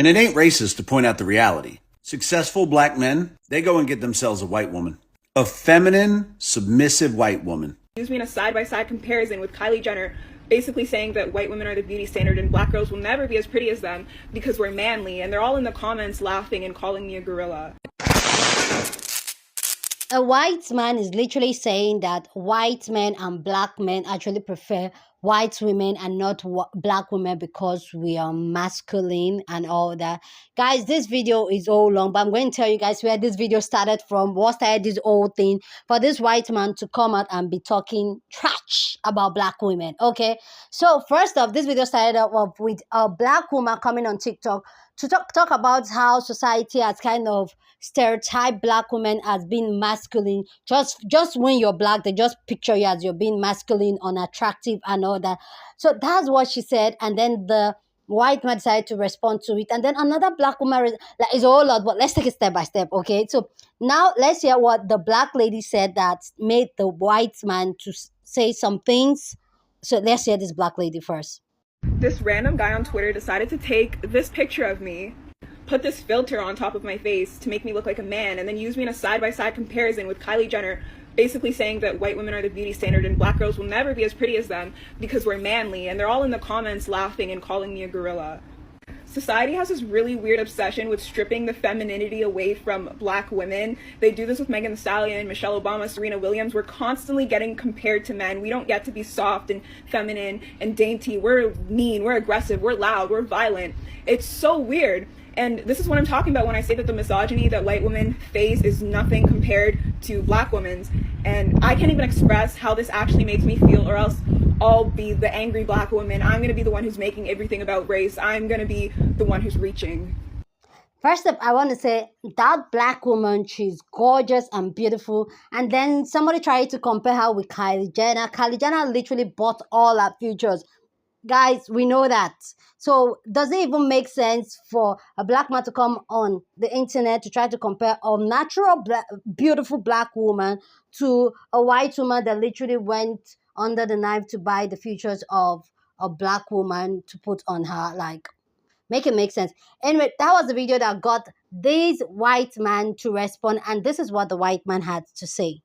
And it ain't racist to point out the reality. Successful black men, they go and get themselves a white woman. A feminine, submissive white woman. Use me in a side-by-side comparison with Kylie Jenner, basically saying that white women are the beauty standard and black girls will never be as pretty as them because we're manly, and they're all in the comments laughing and calling me a gorilla. A white man is literally saying that white men and black men actually prefer white women and not black women because we are masculine and all that. Guys, this video is all long, but I'm going to tell you guys where this video started from, what started this whole thing for this white man to come out and be talking trash about black women. Okay, so first off, this video started off with a black woman coming on TikTok to talk about how society has kind of stereotyped black women as being masculine. Just when you're black, they just picture you as you're being masculine, unattractive, and all that. So that's what she said, and then the white man decided to respond to it, and then another black woman like, it's a whole lot, but let's take it step by step. Okay, so now let's hear what the black lady said that made the white man to say some things. So let's hear this black lady first. This random guy on Twitter decided to take this picture of me, put this filter on top of my face to make me look like a man, and then use me in a side-by-side comparison with Kylie Jenner, basically saying that white women are the beauty standard and black girls will never be as pretty as them because we're manly, and they're all in the comments laughing and calling me a gorilla. Society has this really weird obsession with stripping the femininity away from black women. They do this with Megan Thee Stallion, Michelle Obama, Serena Williams. We're constantly getting compared to men. We don't get to be soft and feminine and dainty. We're mean, we're aggressive, we're loud, we're violent. It's so weird. And this is what I'm talking about when I say that the misogyny that white women face is nothing compared to black women's. And I can't even express how this actually makes me feel, or else I'll be the angry black woman. I'm going to be the one who's making everything about race. I'm going to be the one who's reaching. First up, I want to say that black woman, she's gorgeous and beautiful. And then somebody tried to compare her with Kylie Jenner. Kylie Jenner literally bought all her futures. Guys, we know that. So does it even make sense for a black man to come on the internet to try to compare a natural, beautiful black woman to a white woman that literally went under the knife to buy the features of a black woman to put on her? Like, make it make sense. Anyway, that was the video that got this white man to respond, and this is what the white man had to say.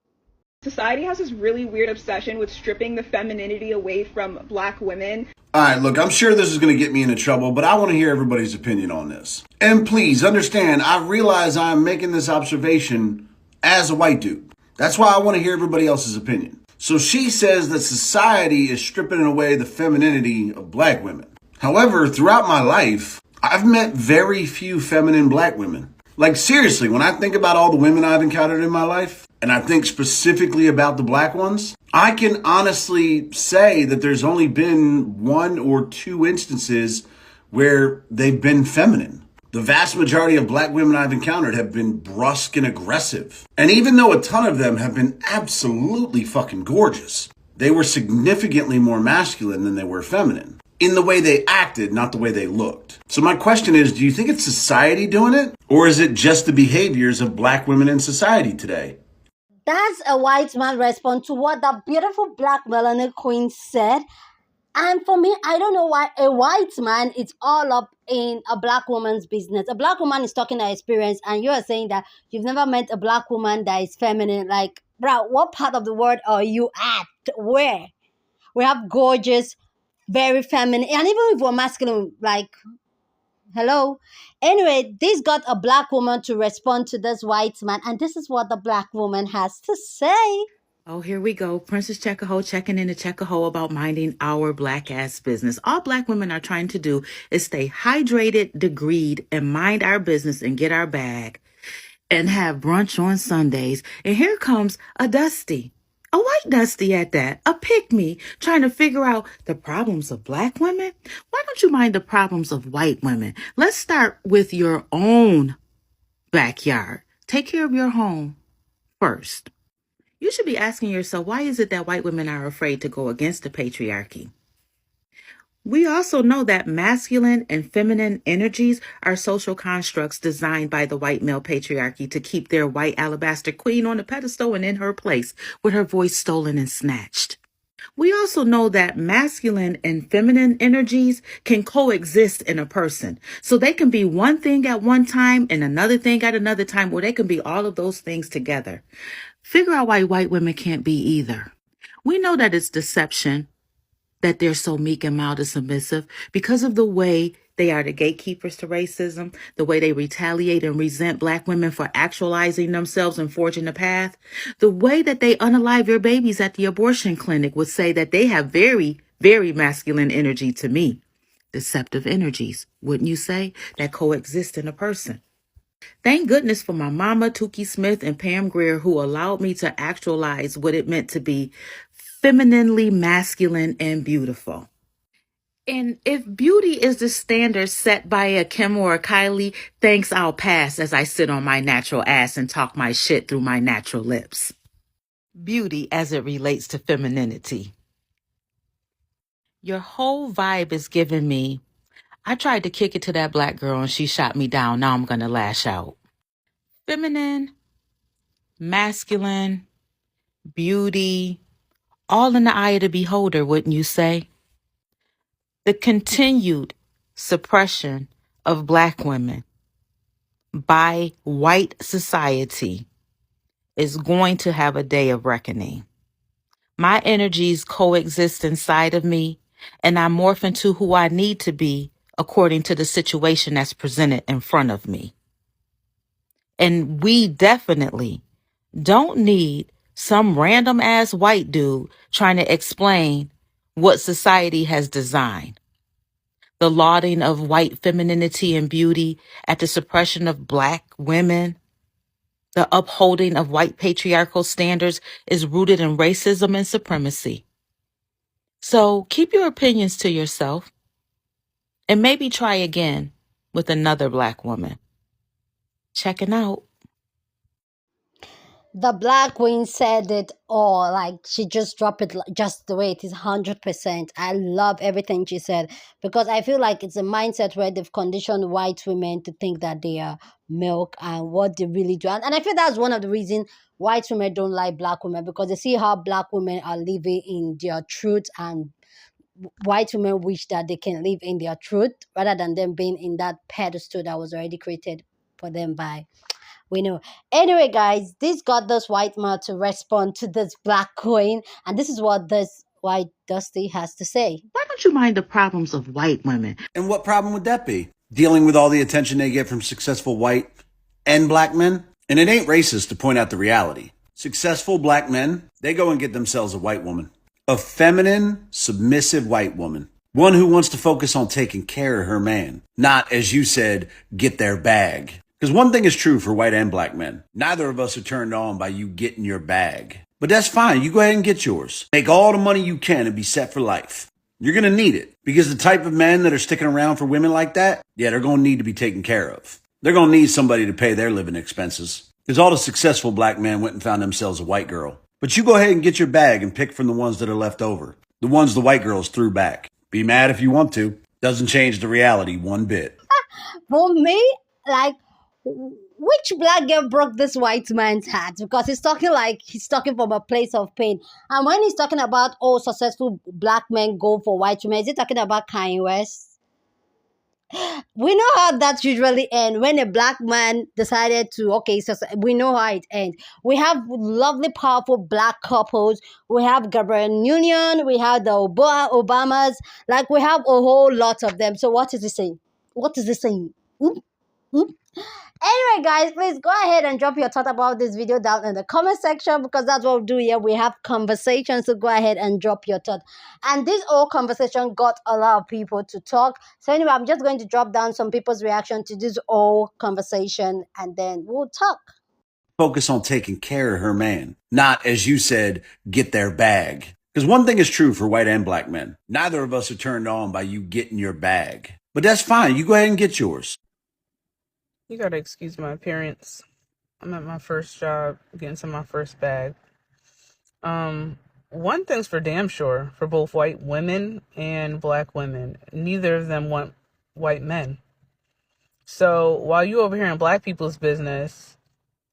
Society has this really weird obsession with stripping the femininity away from black women. All right, look, I'm sure this is going to get me into trouble, but I want to hear everybody's opinion on this. And please understand, I realize I'm making this observation as a white dude. That's why I want to hear everybody else's opinion. So she says that society is stripping away the femininity of black women. However, throughout my life, I've met very few feminine black women. Like, seriously, when I think about all the women I've encountered in my life, and I think specifically about the black ones, I can honestly say that there's only been one or two instances where they've been feminine. The vast majority of black women I've encountered have been brusque and aggressive. And even though a ton of them have been absolutely fucking gorgeous, they were significantly more masculine than they were feminine. In the way they acted, not the way they looked. So my question is, do you think it's society doing it? Or is it just the behaviors of black women in society today? That's a white man response to what that beautiful black melanin queen said. And for me, I don't know why a white man is all up in a black woman's business. A black woman is talking her experience, and you are saying that you've never met a black woman that is feminine. Like, bro, what part of the world are you at? Where? We have gorgeous, very feminine, and even if we're masculine, like, hello. Anyway, this got a black woman to respond to this white man, and this is what the black woman has to say. Oh, here we go. Princess Checkahoe checking in to Checkahoe about minding our black ass business. All black women are trying to do is stay hydrated, degreed, and mind our business and get our bag and have brunch on Sundays. And here comes a Dusty. A white Dusty at that, a pick-me, trying to figure out the problems of black women. Why don't you mind the problems of white women? Let's start with your own backyard. Take care of your home first. You should be asking yourself, why is it that white women are afraid to go against the patriarchy? We also know that masculine and feminine energies are social constructs designed by the white male patriarchy to keep their white alabaster queen on the pedestal and in her place with her voice stolen and snatched. We also know that masculine and feminine energies can coexist in a person. So they can be one thing at one time and another thing at another time, or they can be all of those things together. Figure out why white women can't be either. We know that it's deception, that they're so meek and mild and submissive because of the way they are the gatekeepers to racism, the way they retaliate and resent Black women for actualizing themselves and forging a path, the way that they unalive your babies at the abortion clinic would say that they have very, very masculine energy to me. Deceptive energies, wouldn't you say, that coexist in a person? Thank goodness for my mama, Tukey Smith, and Pam Grier, who allowed me to actualize what it meant to be femininely masculine and beautiful. And if beauty is the standard set by a Kim or a Kylie, thanks I'll pass as I sit on my natural ass and talk my shit through my natural lips. Beauty as it relates to femininity. Your whole vibe is giving me, I tried to kick it to that Black girl and she shot me down. Now I'm going to lash out. Feminine, masculine, beauty, all in the eye of the beholder, wouldn't you say? The continued suppression of Black women by white society is going to have a day of reckoning. My energies coexist inside of me, and I morph into who I need to be according to the situation that's presented in front of me. And we definitely don't need some random ass white dude trying to explain what society has designed. The lauding of white femininity and beauty at the suppression of Black women, the upholding of white patriarchal standards is rooted in racism and supremacy. So keep your opinions to yourself and maybe try again with another Black woman. Checking out. The Black Queen said it all. Like, she just dropped it just the way it is, 100%. I love everything she said because I feel like it's a mindset where they've conditioned white women to think that they are milk and what they really do. And I feel that's one of the reasons white women don't like Black women, because they see how Black women are living in their truth, and white women wish that they can live in their truth rather than them being in that pedestal that was already created for them by, we know. Anyway, guys, this got this white man to respond to this Black queen, and this is what this white Dusty has to say. Why don't you mind the problems of white women? And what problem would that be? Dealing with all the attention they get from successful white and Black men? And it ain't racist to point out the reality. Successful Black men, they go and get themselves a white woman. A feminine, submissive white woman. One who wants to focus on taking care of her man. Not, as you said, get their bag. Because one thing is true for white and Black men. Neither of us are turned on by you getting your bag. But that's fine. You go ahead and get yours. Make all the money you can and be set for life. You're going to need it. Because the type of men that are sticking around for women like that, yeah, they're going to need to be taken care of. They're going to need somebody to pay their living expenses. Because all the successful Black men went and found themselves a white girl. But you go ahead and get your bag and pick from the ones that are left over. The ones the white girls threw back. Be mad if you want to. Doesn't change the reality one bit. For me, like, which Black girl broke this white man's heart? Because he's talking from a place of pain. And when he's talking about all successful Black men go for white women, is he talking about Kanye West? We know how that usually ends when a Black man decided to, okay, so we know how it ends. We have lovely, powerful Black couples. We have Gabrielle Union. We have the Obamas. Like, we have a whole lot of them. So what is he saying? What is he saying? Anyway, guys, please go ahead and drop your thought about this video down in the comment section, because that's what we do here. We have conversations, so go ahead and drop your thought. And this whole conversation got a lot of people to talk. So anyway, I'm just going to drop down some people's reaction to this whole conversation, and then we'll talk. Focus on taking care of her man. Not, as you said, get their bag. Because one thing is true for white and Black men. Neither of us are turned on by you getting your bag. But that's fine. You go ahead and get yours. You gotta excuse my appearance. I'm at my first job, getting to my first bag. One thing's for damn sure for both white women and Black women. Neither of them want white men. So while you over here in Black people's business,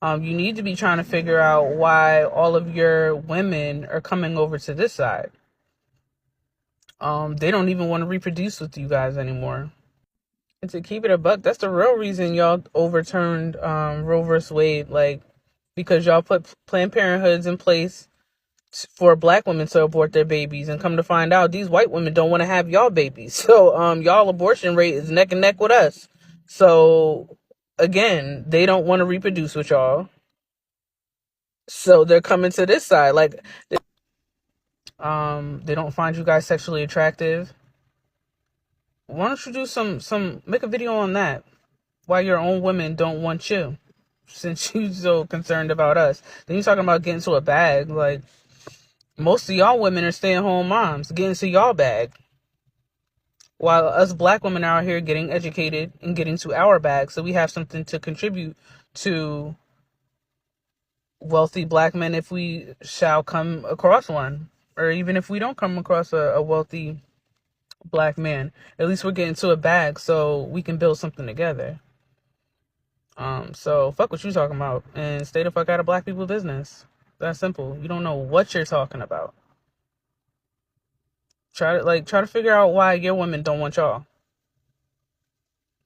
you need to be trying to figure out why all of your women are coming over to this side. They don't even want to reproduce with you guys anymore. And to keep it a buck, that's the real reason y'all overturned Roe vs. Wade, like, because y'all put Planned Parenthoods in place for black women to abort their babies, and come to find out these white women don't want to have y'all babies. So y'all abortion rate is neck and neck with us. So again, they don't want to reproduce with y'all. So they're coming to this side. Like, they don't find you guys sexually attractive. Why don't you do make a video on that? Why your own women don't want you, since you so concerned about us. Then you're talking about getting to a bag. Like, most of y'all women are stay-at-home moms, getting to y'all bag, while us black women are out here getting educated and getting to our bag, so we have something to contribute to wealthy black men if we shall come across one, or even if we don't come across a wealthy black man. At least we're getting to a bag so we can build something together. So fuck what you talking about and stay the fuck out of black people business. That's simple. You don't know what you're talking about. Try to figure out why your women don't want y'all.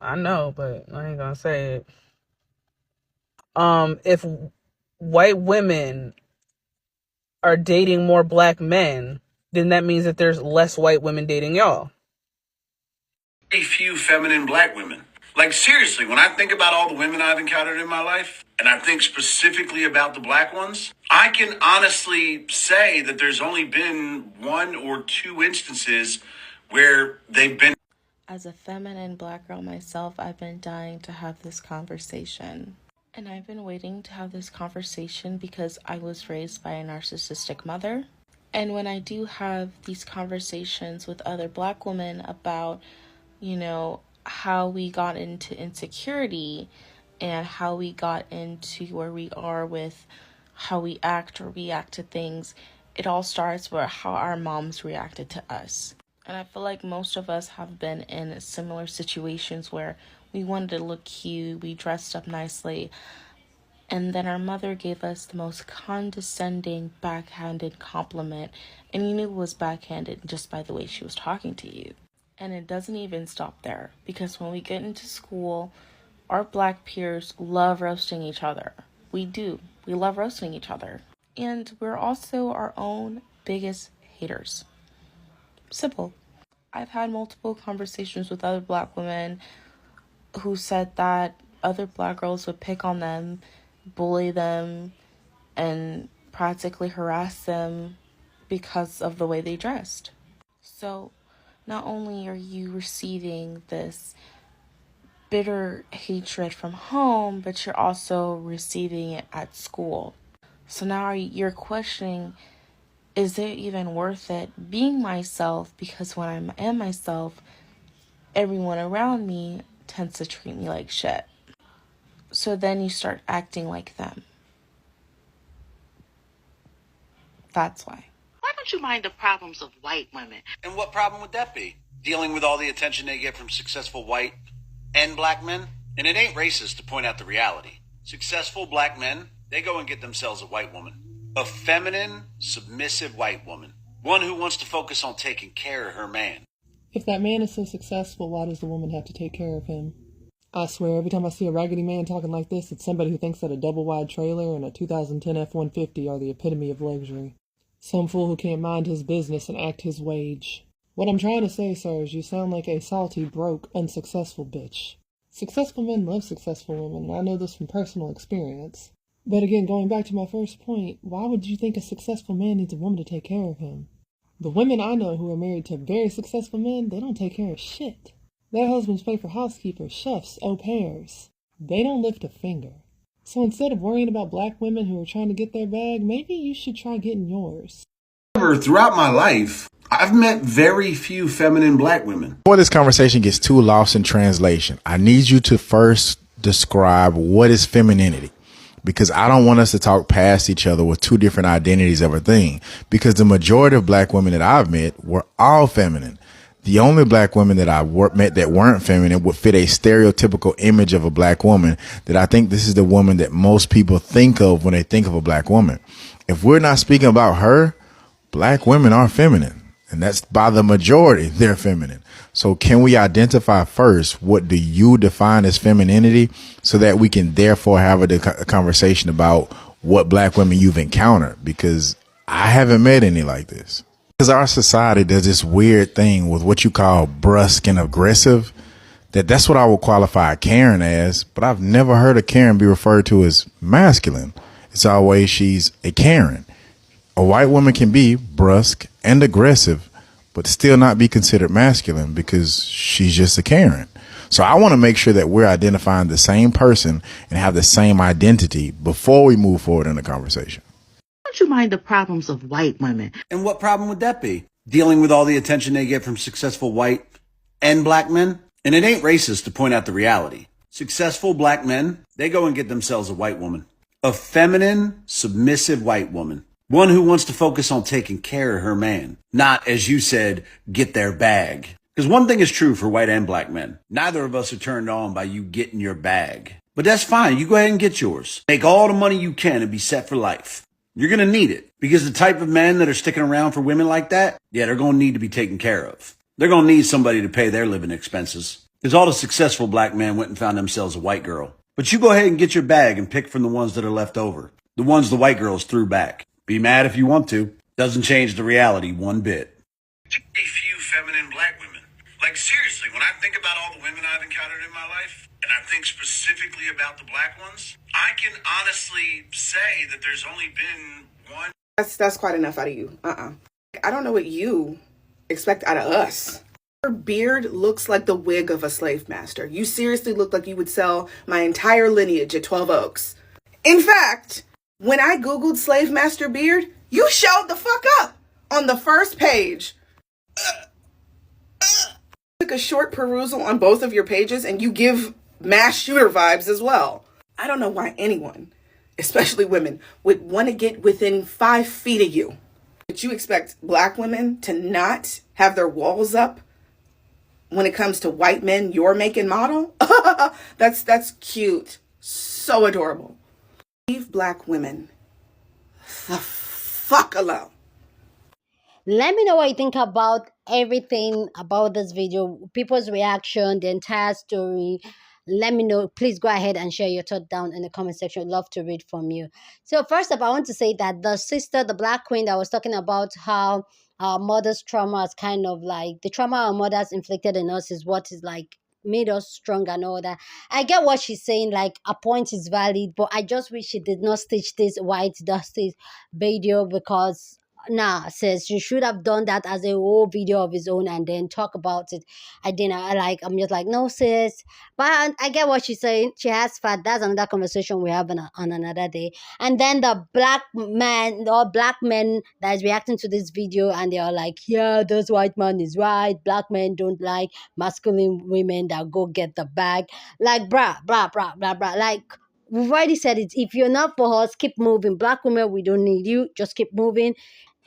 I know, but I ain't gonna say it. If white women are dating more black men, then that means that there's less white women dating y'all. Very few feminine black women. Like, seriously, when I think about all the women I've encountered in my life, and I think specifically about the black ones, I can honestly say that there's only been 1 or 2 instances where they've been. As a feminine black girl myself, I've been dying to have this conversation. And I've been waiting to have this conversation because I was raised by a narcissistic mother. And when I do have these conversations with other black women about, how we got into insecurity and how we got into where we are with how we act or react to things, it all starts with how our moms reacted to us. And I feel like most of us have been in similar situations where we wanted to look cute, we dressed up nicely, and then our mother gave us the most condescending, backhanded compliment, and you knew it was backhanded just by the way she was talking to you. And it doesn't even stop there, because when we get into school, our black peers love roasting each other. We do. We love roasting each other. And we're also our own biggest haters. Simple. I've had multiple conversations with other black women who said that other black girls would pick on them, bully them, and practically harass them because of the way they dressed. So not only are you receiving this bitter hatred from home, but you're also receiving it at school. So now you're questioning, is it even worth it being myself? Because when I am myself, everyone around me tends to treat me like shit. So then you start acting like them. That's why. Why don't you mind the problems of white women? And what problem would that be? Dealing with all the attention they get from successful white and black men? And it ain't racist to point out the reality. Successful black men, they go and get themselves a white woman. A feminine, submissive white woman. One who wants to focus on taking care of her man. If that man is so successful, why does the woman have to take care of him? I swear, every time I see a raggedy man talking like this, it's somebody who thinks that a double-wide trailer and a 2010 F-150 are the epitome of luxury. Some fool who can't mind his business and act his wage. What I'm trying to say, sir, is you sound like a salty, broke, unsuccessful bitch. Successful men love successful women, and I know this from personal experience. But again, going back to my first point, why would you think a successful man needs a woman to take care of him? The women I know who are married to very successful men, they don't take care of shit. Their husbands pay for housekeepers, chefs, au pairs. They don't lift a finger. So instead of worrying about black women who are trying to get their bag, maybe you should try getting yours. Throughout my life, I've met very few feminine black women. Before this conversation gets too lost in translation, I need you to first describe what is femininity. Because I don't want us to talk past each other with two different identities of a thing. Because the majority of black women that I've met were all feminine. The only black women that I met that weren't feminine would fit a stereotypical image of a black woman that I think this is the woman that most people think of when they think of a black woman. If we're not speaking about her, black women are feminine. And that's by the majority, they're feminine. So can we identify first, what do you define as femininity, so that we can therefore have a conversation about what black women you've encountered? Because I haven't met any like this. Because our society does this weird thing with what you call brusque and aggressive. That's what I would qualify a Karen as, but I've never heard a Karen be referred to as masculine. It's always she's a Karen. A white woman can be brusque and aggressive, but still not be considered masculine because she's just a Karen. So I want to make sure that we're identifying the same person and have the same identity before we move forward in the conversation. Don't you mind the problems of white women? And what problem would that be? Dealing with all the attention they get from successful white and black men? And it ain't racist to point out the reality. Successful black men, they go and get themselves a white woman. A feminine, submissive white woman. One who wants to focus on taking care of her man. Not, as you said, get their bag. Because one thing is true for white and black men. Neither of us are turned on by you getting your bag. But that's fine. You go ahead and get yours. Make all the money you can and be set for life. You're going to need it. Because the type of men that are sticking around for women like that, yeah, they're going to need to be taken care of. They're going to need somebody to pay their living expenses. Because all the successful black men went and found themselves a white girl. But you go ahead and get your bag and pick from the ones that are left over. The ones the white girls threw back. Be mad if you want to. Doesn't change the reality one bit. A few feminine black women. Like seriously, when I think about all the women I've encountered in my life, and I think specifically about the black ones, I can honestly say that there's only been one. That's quite enough out of you. I don't know what you expect out of us. Your beard looks like the wig of a slave master. You seriously look like you would sell my entire lineage at 12 Oaks. In fact, when I Googled slave master beard, you showed the fuck up on the first page. Took a short perusal on both of your pages and you give mass shooter vibes as well. I don't know why anyone, especially women, would want to get within 5 feet of you. But you expect black women to not have their walls up when it comes to white men your make and model? That's cute. So adorable. Leave black women the fuck alone. Let me know what you think about everything about this video, people's reaction, the entire story. Let me know. Please go ahead and share your thought down in the comment section. I'd love to read from you. So first up, I want to say that the sister, the black queen that was talking about how our mother's trauma is kind of like the trauma our mothers inflicted in us is what is like made us strong and all that. I get what she's saying, like a point is valid, but I just wish she did not stitch this white dusty video because nah, sis, you should have done that as a whole video of his own and then talk about it. I'm just like, no, sis. But I get what she's saying. She has fat. That's another conversation we have on another day. And then the black man, or black men that is reacting to this video and they are like, yeah, this white man is right. Black men don't like masculine women that go get the bag. Like, bruh. Like, we've already said it. If you're not for us, keep moving. Black women, we don't need you. Just keep moving.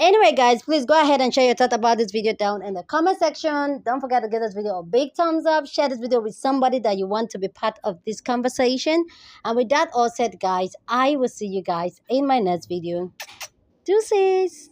Anyway, guys, please go ahead and share your thoughts about this video down in the comment section. Don't forget to give this video a big thumbs up. Share this video with somebody that you want to be part of this conversation. And with that all said, guys, I will see you guys in my next video. Deuces.